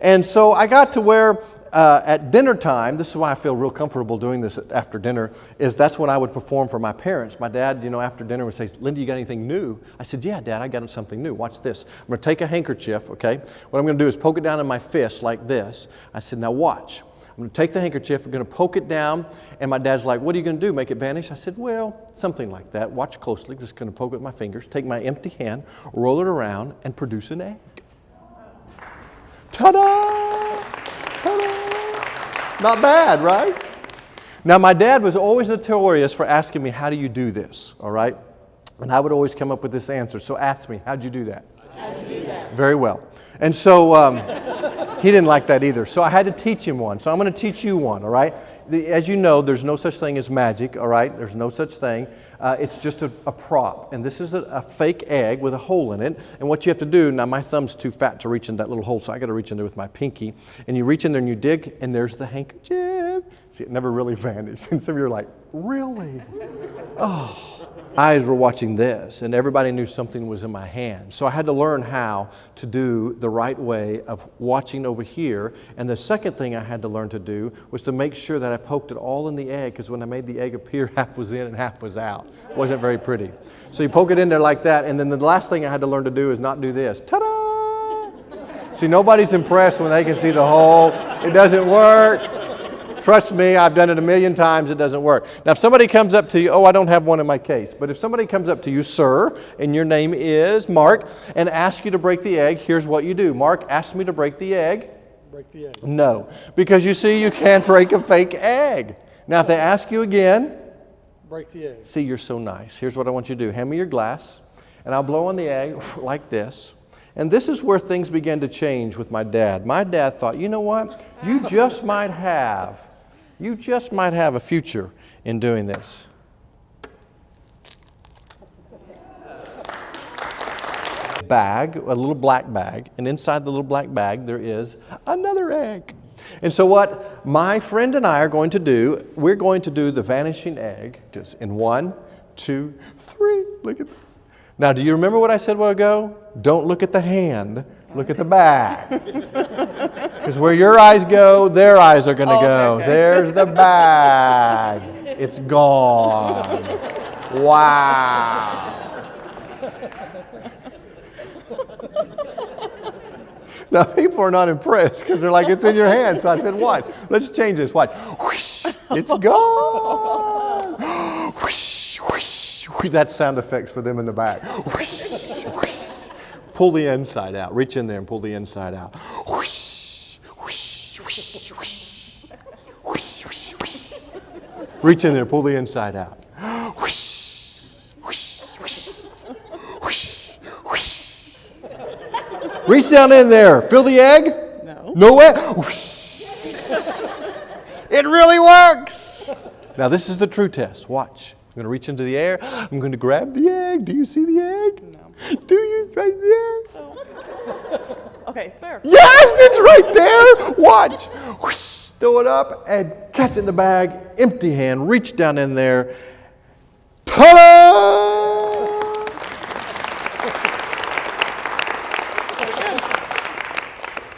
And so I got to where at dinner time, this is why I feel real comfortable doing this after dinner, is that's when I would perform for my parents. My dad, after dinner would say, Lyndy, you got anything new? I said, yeah, Dad, I got something new. Watch this. I'm going to take a handkerchief, okay? What I'm going to do is poke it down in my fist like this. I said, now watch. I'm going to take the handkerchief, I'm going to poke it down, and my dad's like, what are you going to do, make it vanish? I said, well, something like that. Watch closely. Just going to poke it with my fingers, take my empty hand, roll it around, and produce an egg. Ta-da! Ta-da! Not bad, right? Now, my dad was always notorious for asking me, how do you do this, all right? And I would always come up with this answer. So ask me, how'd you do that? How'd you do that? Very well. And so he didn't like that either. So I had to teach him one. So I'm going to teach you one, all right? As you know, there's no such thing as magic, all right? There's no such thing. It's just a prop. And this is a fake egg with a hole in it. And what you have to do, now my thumb's too fat to reach in that little hole, so I got to reach in there with my pinky. And you reach in there and you dig, and there's the handkerchief. See, it never really vanished. And some of you are like, really? Oh. Eyes were watching this, and everybody knew something was in my hand. So I had to learn how to do the right way of watching over here. And the second thing I had to learn to do was to make sure that I poked it all in the egg, because when I made the egg appear, half was in and half was out. It wasn't very pretty. So you poke it in there like that, and then the last thing I had to learn to do is not do this. Ta-da! See, nobody's impressed when they can see the hole. It doesn't work. Trust me, I've done it a million times, it doesn't work. Now, if somebody comes up to you, I don't have one in my case, but if somebody comes up to you, sir, and your name is Mark, and asks you to break the egg, here's what you do. Mark asked me to break the egg. Break the egg. No, because you see, you can't break a fake egg. Now, if they ask you again, break the egg. See, you're so nice. Here's what I want you to do. Hand me your glass, and I'll blow on the egg like this. And this is where things began to change with my dad. My dad thought, you know what? You just might have a future in doing this. Bag, a little black bag, and inside the little black bag there is another egg. And so what my friend and I are going to do, we're going to do the vanishing egg just in 1, 2, 3. Look at that. Now, do you remember what I said a while ago? Don't look at the hand, look at the bag. Because where your eyes go, their eyes are going to go. Okay. There's the bag. It's gone. Wow. Now, people are not impressed because they're like, it's in your hand. So I said, what? Let's change this. What? Whoosh, it's gone. Whoosh, whoosh, whoosh. That's sound effects for them in the back. Whoosh, whoosh. Pull the inside out. Reach in there and pull the inside out. Whoosh, whoosh, whoosh, whoosh. Whoosh, whoosh, whoosh. Reach in there, pull the inside out. Whoosh, whoosh, whoosh. Whoosh, whoosh. Reach down in there. Fill the egg? No. No way? It really works. Now this is the true test. Watch. I'm going to reach into the air. I'm going to grab the egg. Do you see the egg? No. Do you right there? Okay, it's there. Yes, it's right there. Watch. Whoosh, throw it up and catch it in the bag. Empty hand. Reach down in there. Ta-da!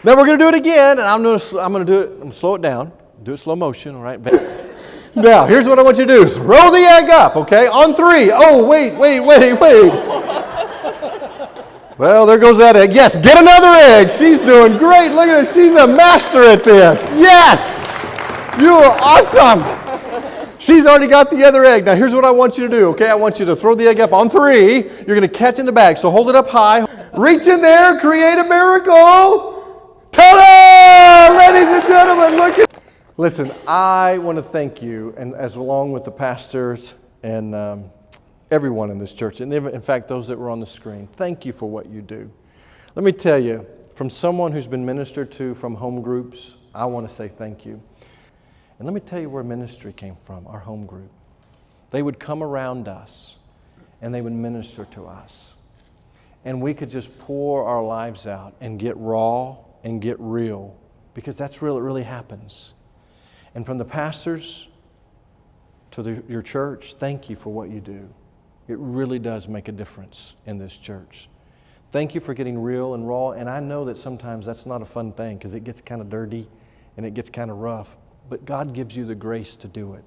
Now we're going to do it again, and I'm going to do it. I'm going to slow it down. Do it slow motion, all right? Now, here's what I want you to do. Throw the egg up, okay? On 3. Oh, wait. Well, there goes that egg. Yes, get another egg. She's doing great. Look at this. She's a master at this. Yes! You are awesome. She's already got the other egg. Now, here's what I want you to do, okay? I want you to throw the egg up on 3. You're going to catch in the bag. So hold it up high. Reach in there. Create a miracle. Ta-da! Ladies and gentlemen, look at... Listen, I want to thank you, and as along with the pastors and everyone in this church, and in fact, those that were on the screen, thank you for what you do. Let me tell you, from someone who's been ministered to from home groups, I want to say thank you. And let me tell you where ministry came from, our home group. They would come around us, and they would minister to us. And we could just pour our lives out and get raw and get real, because that's real. It really happens. And from the pastors to your church, thank you for what you do. It really does make a difference in this church. Thank you for getting real and raw. And I know that sometimes that's not a fun thing because it gets kind of dirty and it gets kind of rough. But God gives you the grace to do it.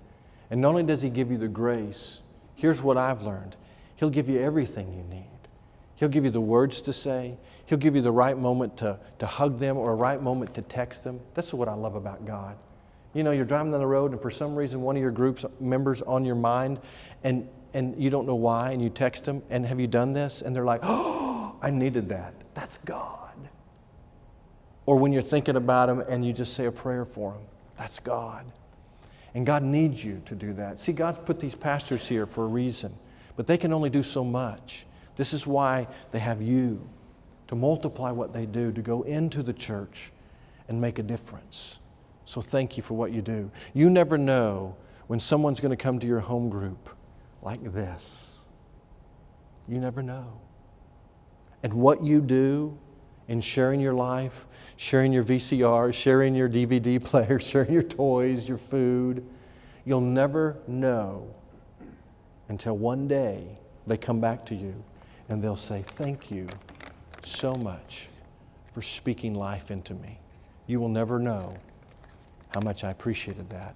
And not only does He give you the grace, here's what I've learned. He'll give you everything you need. He'll give you the words to say. He'll give you the right moment to hug them or a right moment to text them. That's what I love about God. You know, you're driving down the road and for some reason one of your group's members on your mind and you don't know why and you text them and have you done this? And they're like, oh, I needed that. That's God. Or when you're thinking about them and you just say a prayer for them. That's God. And God needs you to do that. See, God's put these pastors here for a reason, but they can only do so much. This is why they have you to multiply what they do, to go into the church and make a difference. So thank you for what you do. You never know when someone's going to come to your home group like this. You never know. And what you do in sharing your life, sharing your VCRs, sharing your DVD player, sharing your toys, your food, you'll never know until one day they come back to you and they'll say, thank you so much for speaking life into me. You will never know how much I appreciated that.